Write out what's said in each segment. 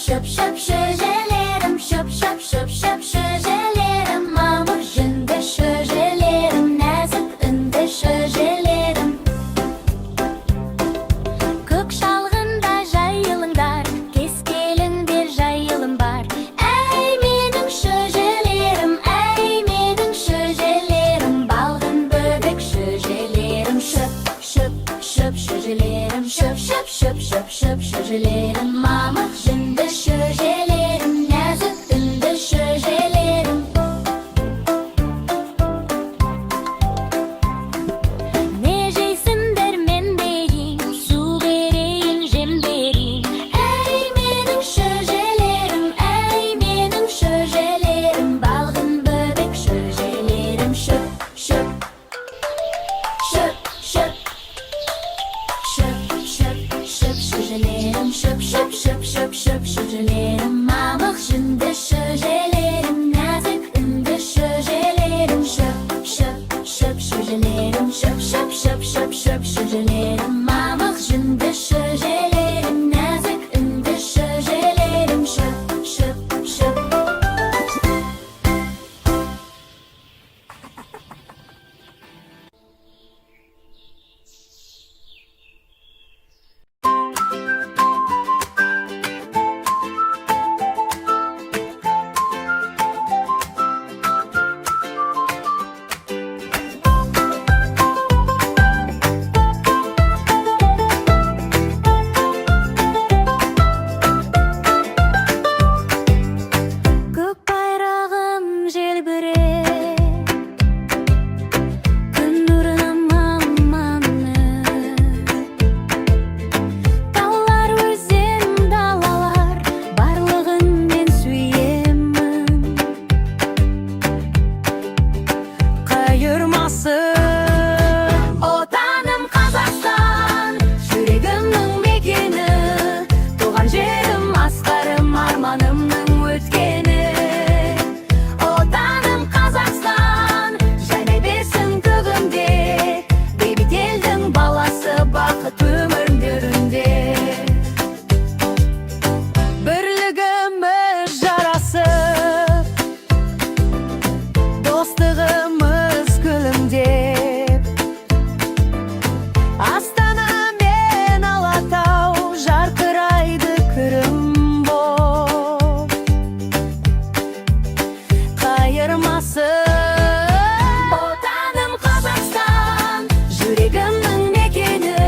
şöp şöp şöjelerim, şöp şöp şöp şöp şöjelerim. Mamur jinde şöjelerim, nazik inde şöjelerim. Көк шалғында жайылыңдар, кескеліңдер жайылым бар. Әй менің шөжелерім, әй менің шөжелерім, балғын бөбек шөжелерім, шөп шөп шөп шөжелерім, шөп шөп шөп шөп шөп шөжелерім. Мамық жынды шөжелерім, нәзік үнді шөжелерім. Не жейсіңдер мен берейін, су берейін, жем берейін. Әй менің шөжелерім, әй менің шөжелерім, балғын бөбек шөжелерім, шөп шөп шөп шөп шөп шөп шөп шөжелерім, шөп шөп шөп шөп шөп шөжелерім. Мамық жынды шөжелерім, нәзік үнді шөжелерім, шөп шөп шөп шөжелерім, шөп шөп шөп шөп шөп шөжелерім. Мамық жынды шөжелерім, нәзік үнді шөжелерім, шөп шөп шөп. Көк байрағым желбіреп, күн нұрынан маманып. Таулар, өзен, далалар, барлығын мен сүйемін. Қайырмасын отаным Қазақстан, жүрегімнің мекені, туған жерім, асқарым, арманымның өткені. Отаным Қазақстан, жайнай берсін көгімде, бейбіт елдің баласы, бақыт өмірдерінде. Бірлігіміз жарасып, достығымыз күлімдеп. Астана мен Алатау жарқырайды күрім боп. Қайырмасын отаным Қазақстан, жүрегімнің мекені,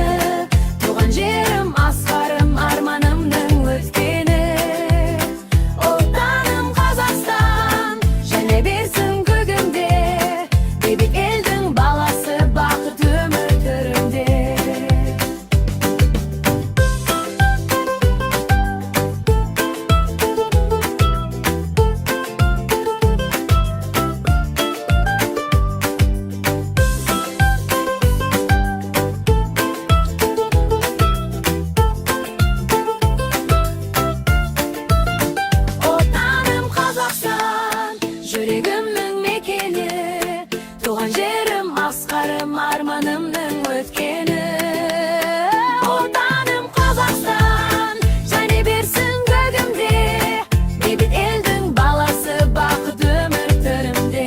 туған жерім, асқарым, арманымның өткені. Отаным Қазақстан, жайнай берсін көгімде, бейбіт елдің баласы, бақыт өмірдерінде. Отаным Қазақстан, жүрегімнің мекені, туған жерім, асқарым, арманымның өткені. Отаным Қазақстан, жайнай берсін көгімде, бейбіт елдің баласы, бақыт өмірдерінде.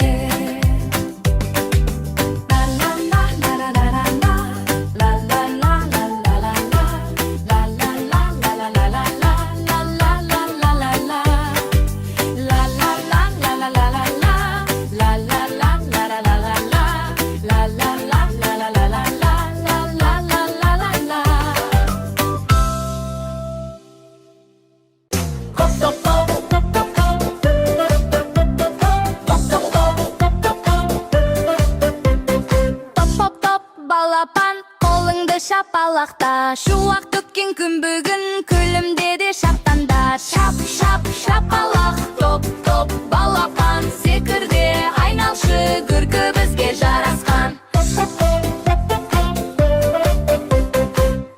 Топ-топ-топ балапан, қолыңды шапалақта, шуақ төккен күн бүгін күлімдеді шаптанда. Шап-шап шапалақ, топ-топ балапан, секірде айналшы, күркі бізге жарасқан.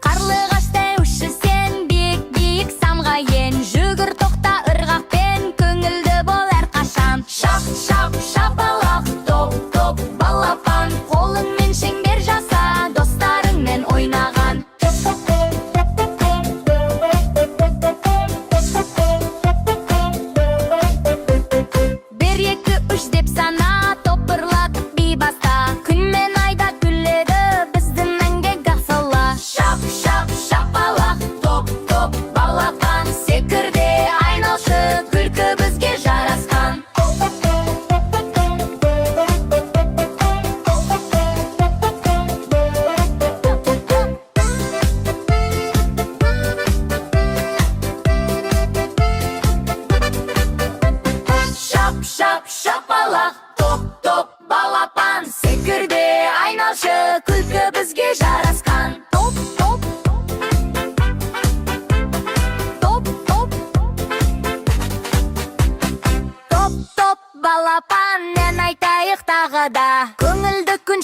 Қарлығаштай ұшысен, биік-биік самға ен, жүгір тоқта ырғақпен, көңілді бол әрқашан. Шап-шап шапалақ, топ-топ балапан, қолыңмен шеңбер жаса, достарыңмен ойнаған.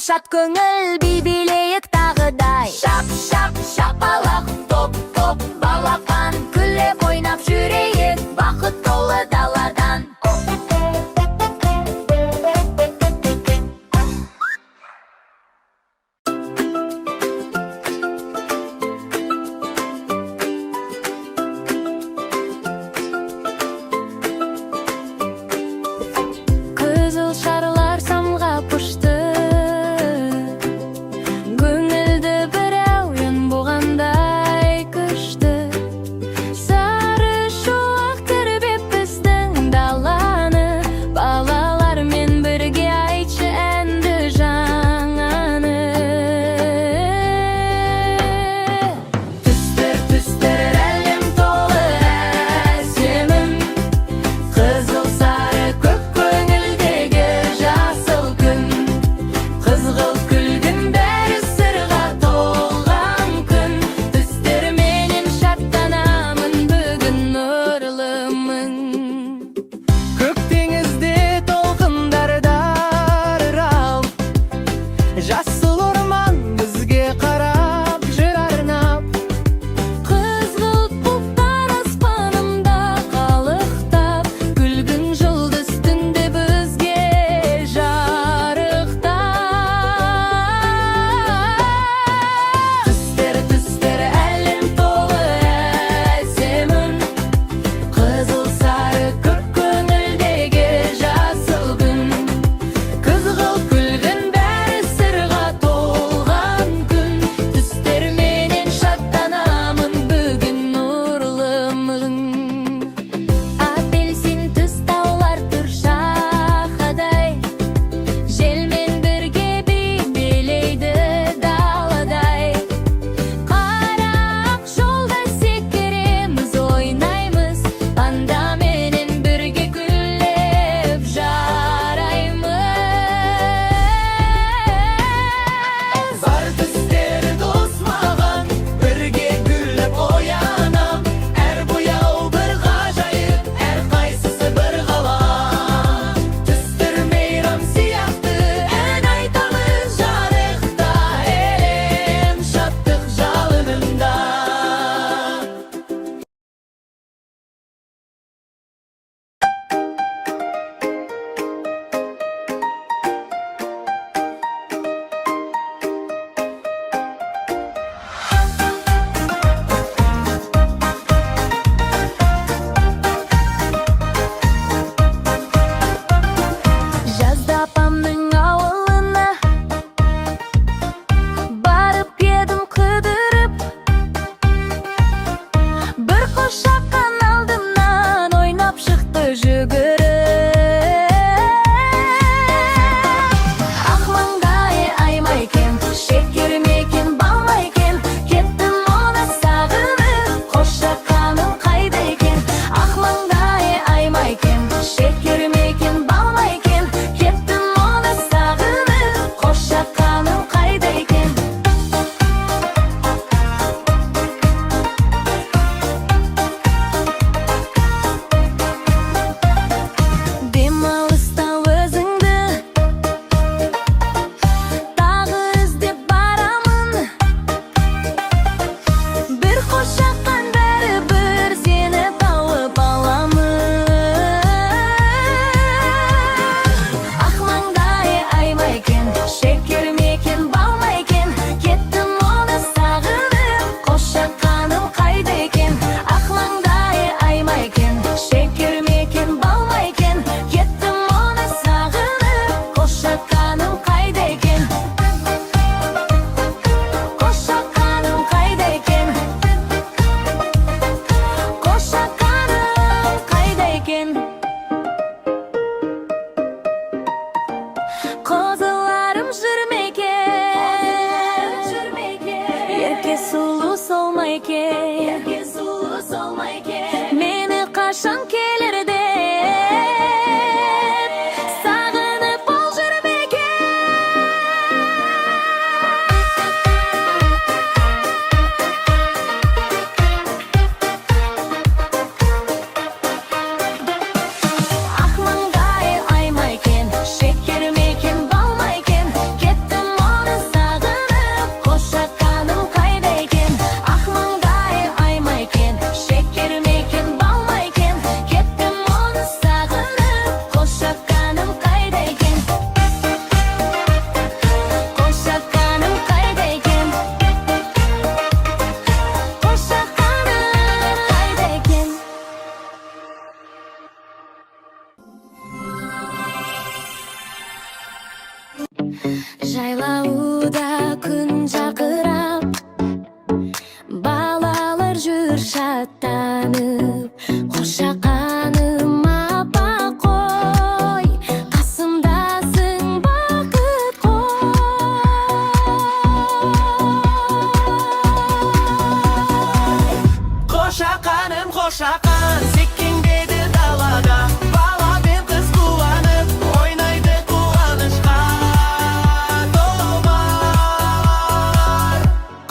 шат көңіл би билейік тағыдай. Шап, шап, шапалақ, топ, топ, балапан, күліп ойнап жүрейік бақыт толы даладан. Қызыл шарлар самғап ұшты, көңілді бір әуен болғандай күшті. Сары шуақ тербеп біздің даланы, балалармен бірге айтшы әнді жаңаны. Түстер, түстер әлем толы әсемім, қызыл сары көк көңілдегі жасыл күн. Қызғылт күлгін бәрі сырға толған күн. Түстерменен шаттанамын бүгін нұрлымын. Көк теңізде толқындарда арал, жасыл орман бізге қарап жүр арнап. Қызғылт бұлттар аспанымда қалықтап, күлгін жұлдыз түнде бізге жарықтап. Түстер, түстер әлем толы әсемім, қызыл сары көк көңілдегі жасыл күн. Қызғылт күлгін бәрі сырға толған күн. Түстерменен шаттанамын бүгін нұрлымын. Апельсин түс таулар тұр шақадай, желмен бірге би билейді даладай. Қара ақ жолда секіреміз, ойнаймыз, пандаменен бірге күліп жараймыз. Бар түстері дос маған, бірге күліп оянам. Әр бояу бір ғажайып, әр қайсысы бір ғалам. Түстер мейрам сияқты ән айтамыз жарықта, әлем шаттық жалынында. Жазда апамның ауылына барып едім қыдырып, бір қошақан алдымнан ойнап шықты жүгіріп. Ақ маңдайы аймайкен, шекер мекен балмайкен, кеттім оны сағынып, қошақаным қайда екен. Ақ маңдайы аймайкен, шекер мекен балмайкен, кеттім оны сағынып, қошақаным қайда екен. Демалыста өзіңді тағы іздеп барамын, бір қошақан бәрібір сені тауып аламын. Ақ маңдайы аймайкен, шекер мекен балмайкен, кеттім оны сағынып, қошақаным қайда екен. Ақ маңдайы аймайкен, шекер мекен балмайкен, кеттім оны сағынып, қошақаным қайда екен. Қошақаным қайда екен. Қошақаным қайда екен. Қозыларым жүр ме екен, ерке сұлу сол ма екен, мені қашан келер деп сағынып ол жүр ме екен. Ақ маңдайы аймайкен, шекер мекен балмайкен, кеттім шаттанып қошақаным апа қой қасымдасың бақыт қой Қошақаным қошақан секеңдеді далада бала мен қыз қуанып ойнайды қуанышқа толар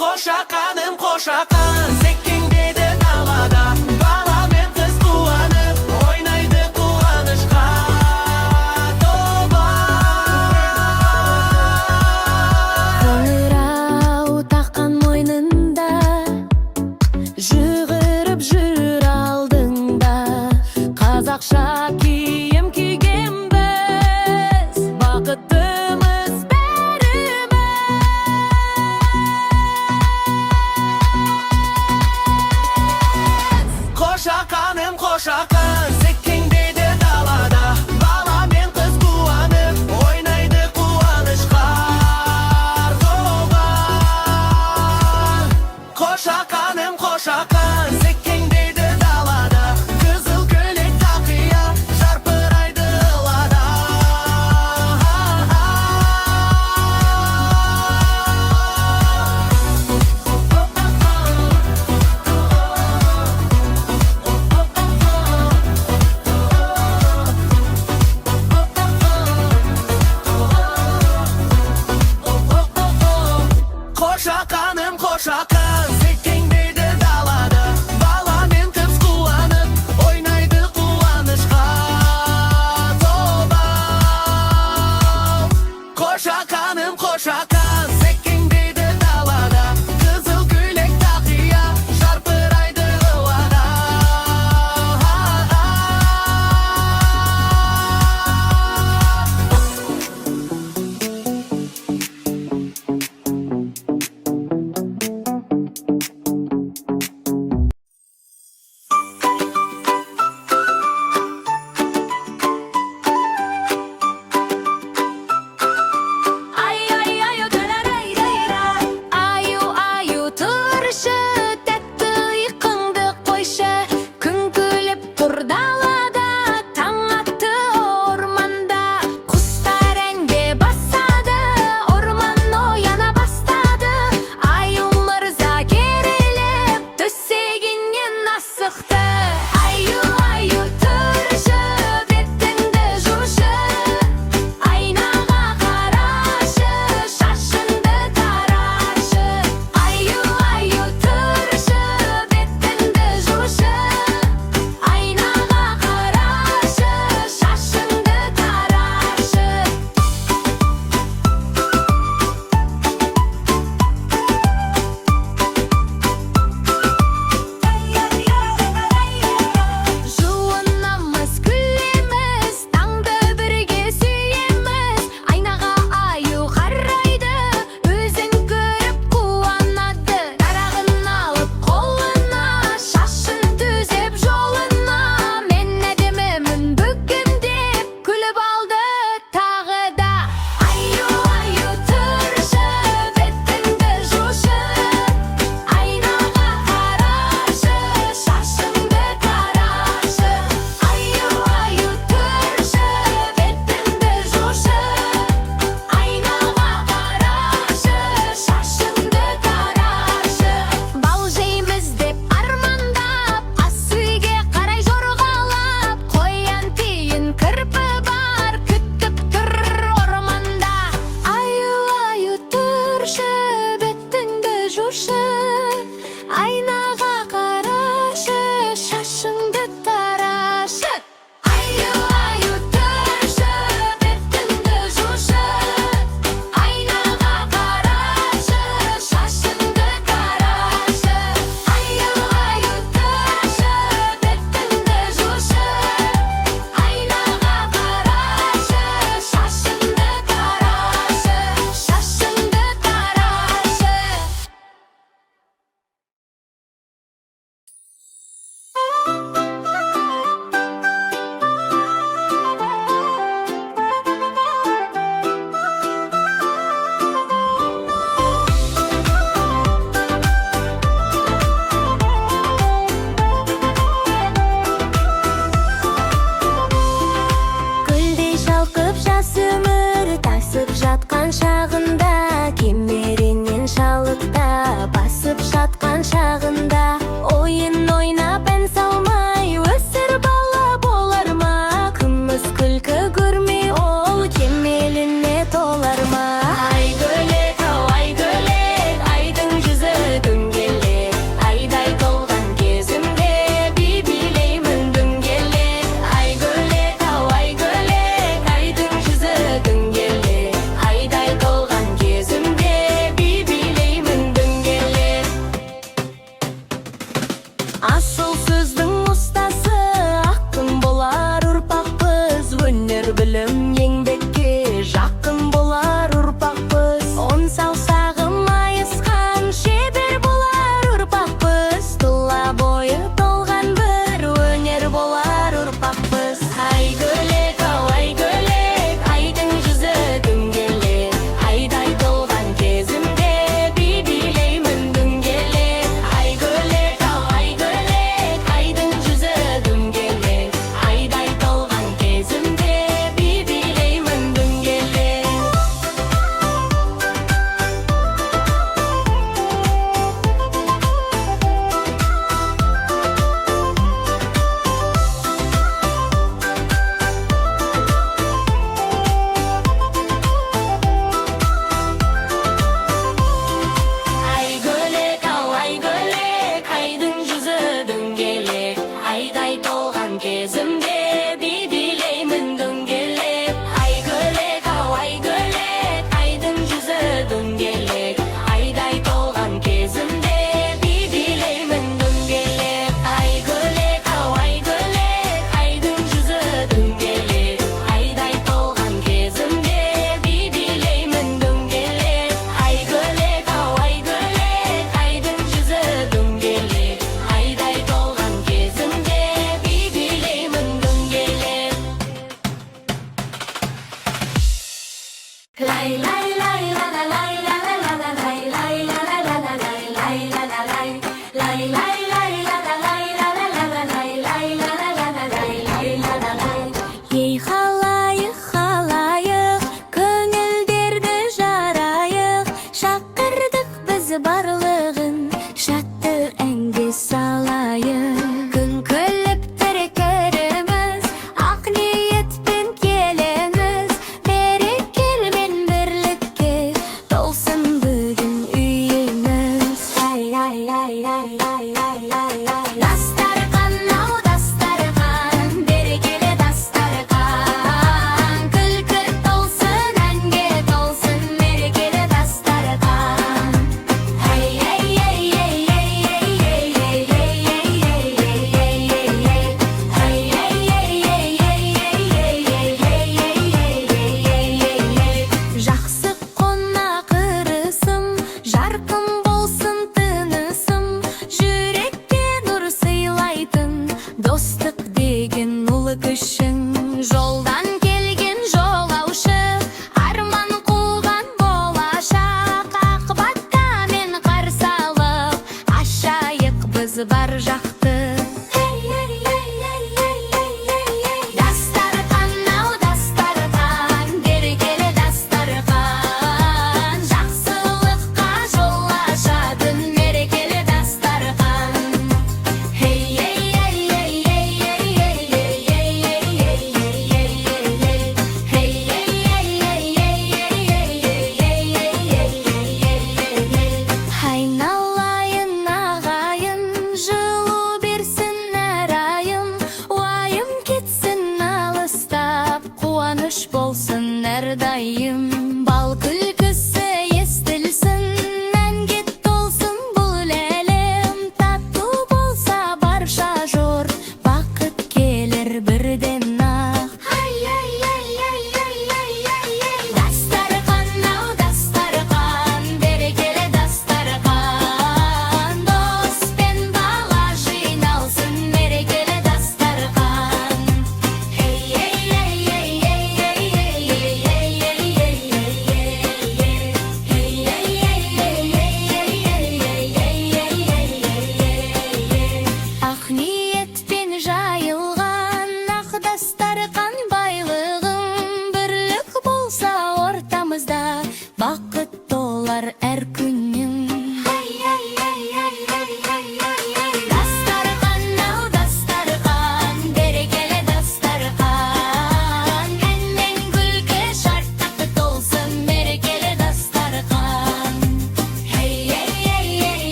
Қошақаным қошақан секеңдеді далада бала мен қыз қуанып ойнайды қуанышқа толар қоңырау таққан мойнында жүгіріп жүр алдыңда қазақша киім кигенбіз бақыттымыз бәріміз Қошақаным қошақан секеңдеді далада бала мен қыз қуанып ойнайды қуанышқа толған Қошақаным қошақан секеңдеді далада қызыл көйлек тақия жарқырайды лада Қошақаным қошақан секеңдеді далада бала мен қыз қуанып ойнайды қуанышқа толған Қошақаным қошақан секеңдеді далада қызыл көйлек тақия жарқырайды лада Ей халайық, халайық, көңілдерді жарайық, шақырдық біз барлығын, шатты әнге салайық. Күн күліп тіркеріміз, ақ ниетпен келеміз, берекелмен бірлікке толсын бүгін үйіміз. Дастархан, ау дастархан, берекелі дастархан, күлкі толсын, әнге толсын, мерекелі дастархан. Жақсы қонақ ырысым, жарқын болсын тынысым, жүрекке нұр сыйлайтын достық деген ұлы күшің. Жолдан келген жолаушы, арман қуған болашақ, ақ батамен қарсы алып, ашайық біз бар жақты. Дастархан, ау дастархан, берекелі дастархан, жақсылыққа жол ашатын мерекелі дастархан. Айналайын ағайын, жылу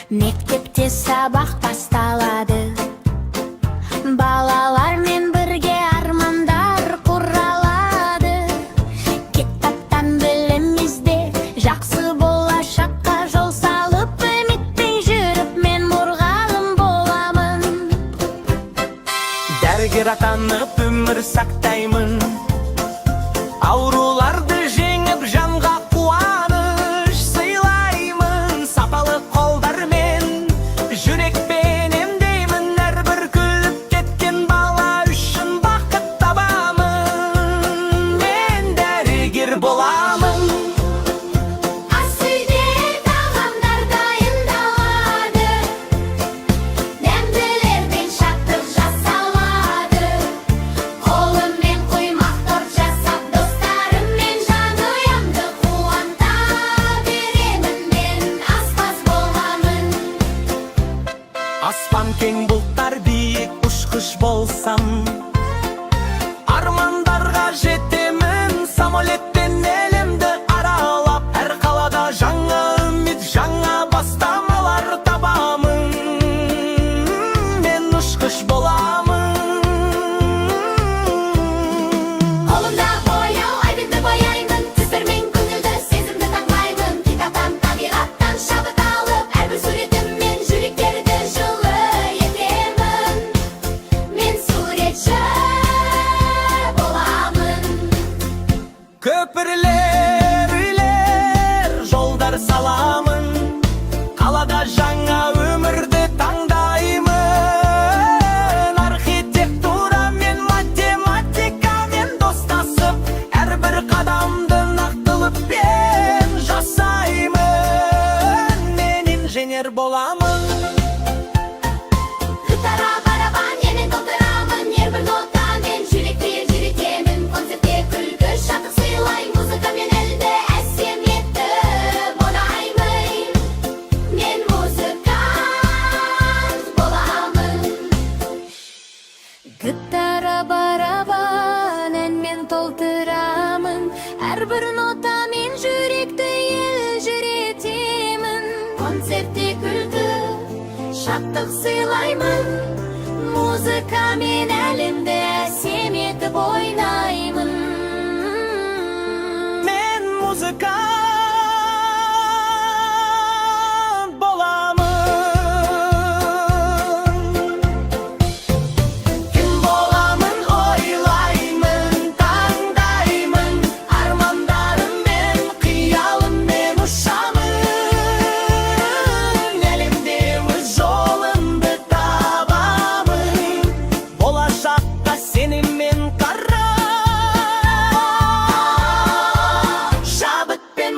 Мектепте сабақ басталады. Балалармен бірге армандар құралады. Кітаптан білім іздеп, жақсы болашаққа жол салып, үмітпен жүріп, мен мұғалім боламын. Дәрігер атанып өмір сақтаймын. Ауруларды жеңіп, жанға қуаныш сыйлаймын. Сапалы қолдармен, жүрекпен емдеймін. Әрбір күліп кеткен бала үшін бақыт табамын. Мен дәрігер боламын. Ас үйде тағамдар дайындалады. Дәмділермен шаттық жасалады. Қолыммен құймақ торт жасап, достарыммен жанұямды қуанта беремін. Мен аспаз боламын. Аспан кең, бұлттар биік, ұшқыш болсам, армандарға жетемін. Самолетпен әлемді аралап, әр қалада жаңа үміт, жаңа бастамалар табамын. Мен ұшқыш боламын. Қолымда бояу, айбынды бояймын. Түстермен көңілді, сезімді таңдаймын. Китаптан, табиғаттан шабыт алып, әрбір суретіммен жүректерді жылы етемін. Мен суретші боламын. Көпірлер, үйлер, жолдар саламын. Қалада жаңа өмірді таңдаймын. Архитектурамен, математикамен достасып, әрбір қадамды нақтылықпен жасаймын. Мен инженер боламын. Гитара, барабан, емен толтырамын. Әрбір нотамен жүректі елжіретемін. Концертте күлкі, шаттық сыйлай, музыкамен әлді әсем етіп ойнаймын. Мен музыкант боламын. Гитара, барабан, әнмен толтырамын. Әрбір нотамен жүректі елжіретемін. Концертте күлкі, шаттық сыйлаймын. Музыкамен әлемді әсем етіп ойнаймын. Мен музыкант боламын. Кім боламын ойлаймын, таңдаймын. Армандарыммен, қиялыммен ұшамын. Әлемде өз жолымды табамын. Болашаққа сеніммен қара. Шабытпен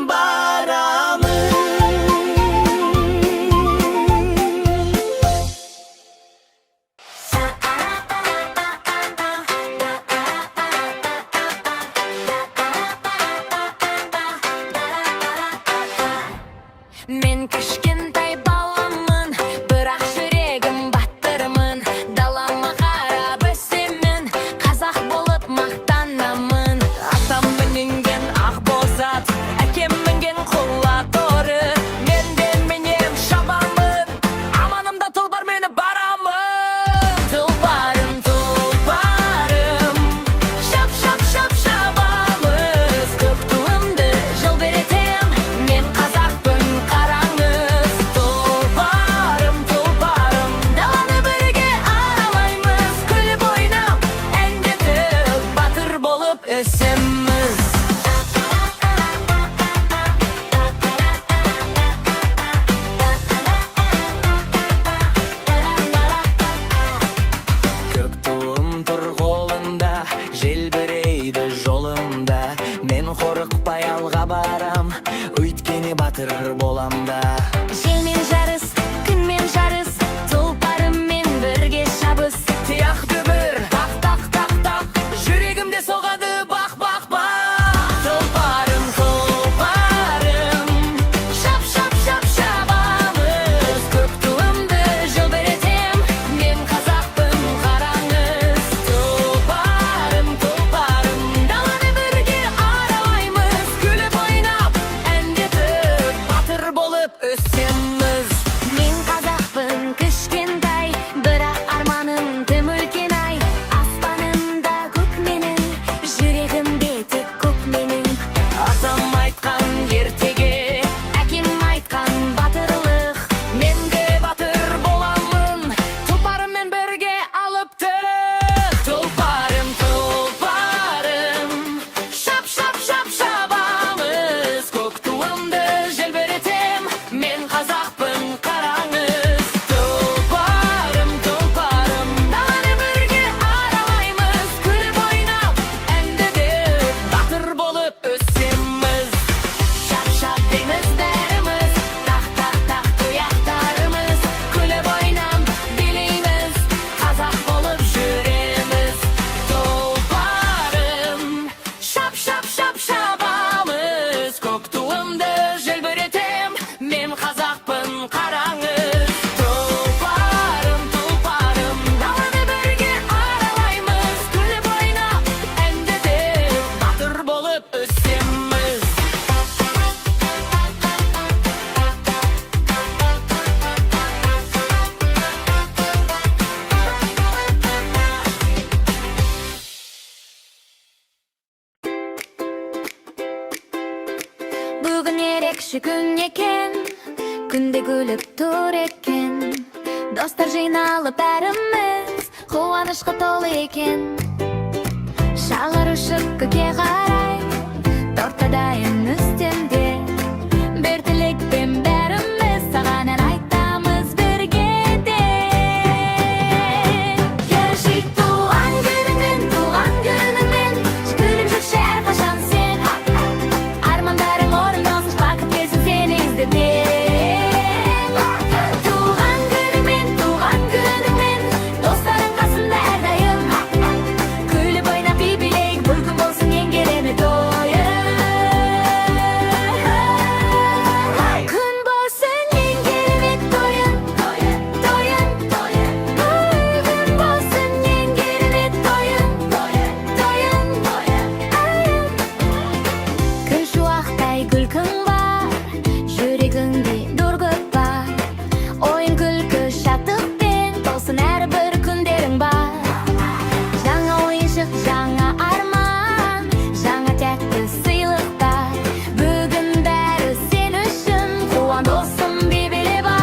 Birinchi kun eken, kunde gülüp tur eken. Dostlar jıйналып bärimiz, quvonishga to'la eken. Shag'ir ushib ko'kka qaray, tortadayım üstünde. Bir tilekden bärimiz sag'anan aytamiz birge de. Yaşayık tuğan gününgün, gülüp жүрші әрқашан sen. Armanlarың орындалсын, бақыт келсін сені іздеген. Туған күніңмен, достарың қасында әрдайым. Күліп ойнап би билейік, бұл күн болсын ең керемет тойың. Күн болсын ең керемет тойың. Күн болсын ең керемет тойың. Күн шуақтай күлкің бар, жүрегіңде нұр көп бар. Ойын күлкі шаттықпен толсын әрбір күндерің бар. Жаңа ойыншық, жаңа арман, жаңа тәтті сыйлықтар. Бүгін бәрі сен үшін, қуан досым бейбіле бар.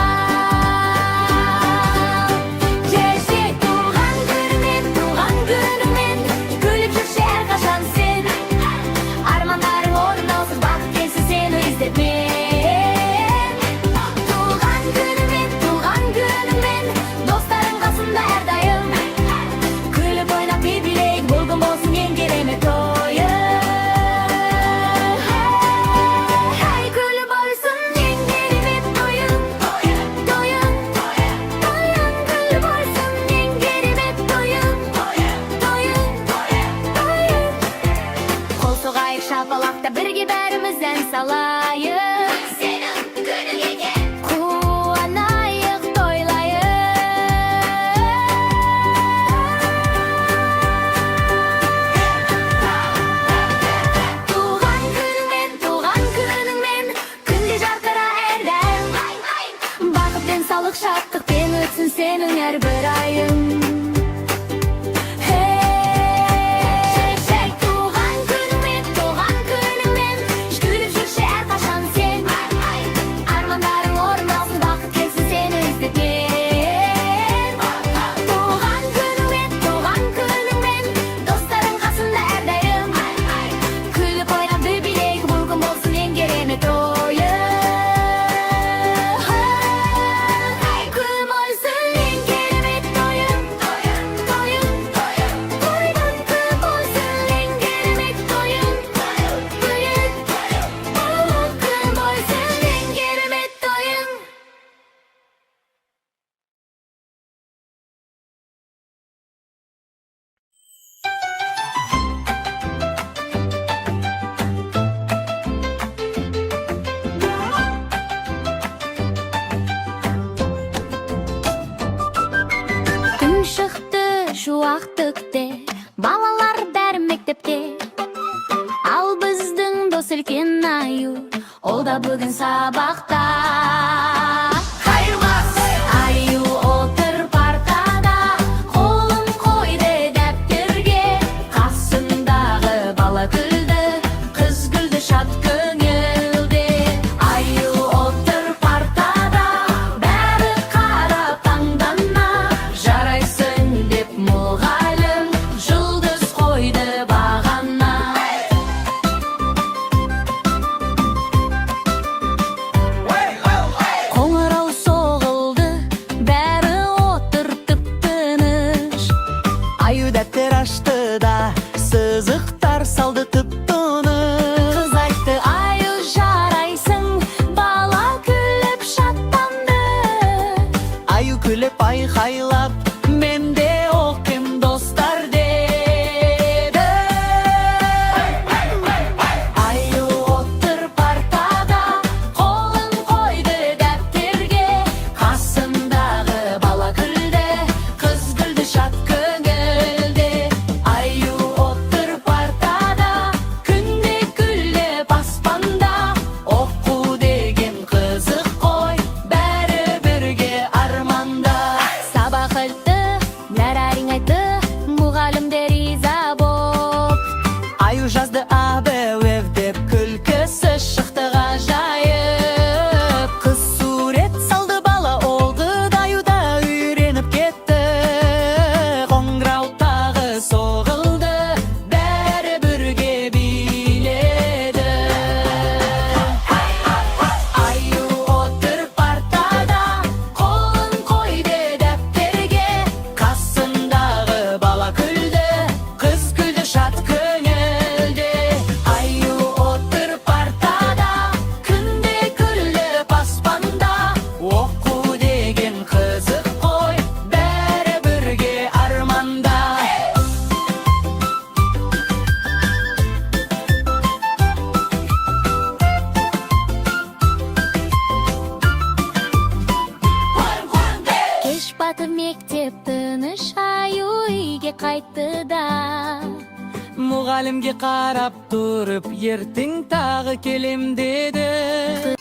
Жешек туған күніңмен, күліп жүрші әрқашан сен. Armanlarың орындалсын, бақыт келсін сені іздеп мен. Туған күніңмен, достарың қасында әрдайым. Күліп ойнап би билейік, бұл күн болсын ең керемет тойың. Күліп ойсын ең керемет тойың. Күліп ойсын ең керемет тойың. Қол соғайық шапалақта, бірге бәріміз ән салайық. Сенің күнің екен, қуанайық, тойлайық. Туған күніңмен, күнде жарқыра әрдайым. Бақыт пен саулық, шаттықпен өтсін сенің әрбір айың. Жешек туған күніңмен, күліп жүрші әрқашан сен. Армандарың орындалсын, бақыт келсін сені іздеп мен. Туған күніңмен, достарың қасында әрдайым. Күліп ойнап би билейік, бұл күн болсын ең керемет тойың. Күн болсын ең керемет тойың. Күн болсын ең керемет тойың. Күн болсын ең керемет тойың. Күн шықты шуақтықте, балалар бәрі мектепте. Ал біздің дос үлкен аю, ол да бүгін сабақта. Аю отыр партада, қолын қойды дәптерге. Қасындағы бала күлді, қыз күлді шат көңілде. Аю отыр партада, бәрі қарап таңдана. Жарайсың деп мұғалім, жұлдыз қойды бағана. Қоңырау соғылды, бәрі отыр тып-тыныш. Аю дәптер ашты да, сызықтар салды тып-тыныш. Қыз айтты, аю жарайсың, бала күліп шаттанды. Аю күліп айқайлап, мен де оқим достар деді. Аю отыр партада, қолын қойды дәптерге. Қасындағы бала күлді, қыз күлді шат көңілде. Аю отыр партада, күнде күліп аспанда. Оқу деген қызық қой, бәрі бірге арманда. Сабақ айтты да. Muğalimge qarap turup, erting tagı kelem dedi.